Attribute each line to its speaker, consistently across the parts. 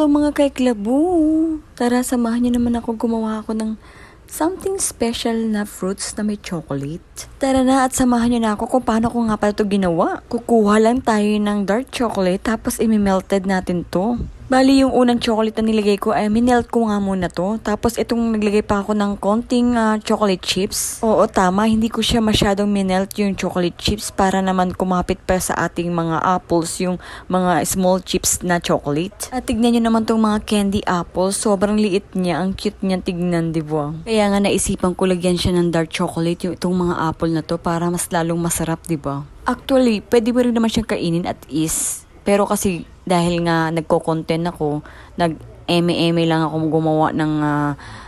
Speaker 1: Hello mga kaiklabo! Tara, samahan niyo naman ako gumawa ako ng something special na fruits na may chocolate. Tara na at samahan niyo na ako kung paano ko nga pala ito ginawa. Kukuha lang tayo ng dark chocolate tapos imi-melted natin to. Bali yung unang chocolate na nilagay ko ay minelt ko nga muna to. Tapos itong naglagay pa ako ng konting chocolate chips. Oo, tama. Hindi ko siya masyadong minelt yung chocolate chips para naman kumapit pa sa ating mga apples yung mga small chips na chocolate. At tignan nyo naman tong mga candy apples. Sobrang liit niya. Ang cute niya tignan, di ba? Kaya nga naisipan ko lagyan siya ng dark chocolate yung itong mga apple na to para mas lalong masarap, di ba? Actually, pwede mo rin naman siyang kainin at is. Pero kasi dahil nga nagko-content ako, nag-eme-eme lang ako gumawa ng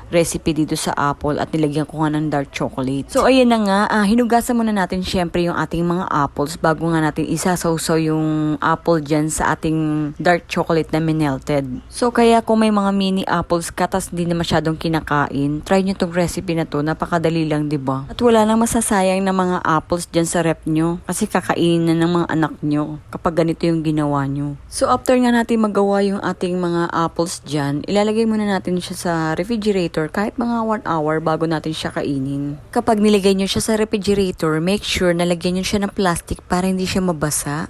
Speaker 1: recipe dito sa apple at nilagyan ko nga ng dark chocolate. So ayan na nga, hinugasan muna natin syempre yung ating mga apples bago nga natin isasawsaw yung apple dyan sa ating dark chocolate na minelted. So kaya kung may mga mini apples ka tas di na masyadong kinakain, try nyo tong recipe na to, napakadali lang, diba? At wala nang masasayang na mga apples dyan sa rep nyo kasi kakainin na ng mga anak nyo kapag ganito yung ginawa nyo. So after nga natin magawa yung ating mga apples dyan, ilalagay muna natin siya sa refrigerator kahit mga 1 hour bago natin siya kainin. Kapag nilagay nyo siya sa refrigerator, make sure na lagyan nyo siya ng plastic para hindi siya mabasa.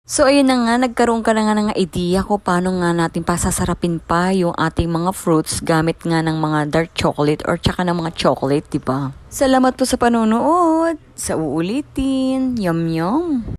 Speaker 1: So ayun na nga, nagkaroon ka na nga ng idea ko paano nga natin pasasarapin pa yung ating mga fruits gamit nga ng mga dark chocolate or tsaka ng mga chocolate, diba? Salamat po sa panonood! Sa uulitin! Yum yum!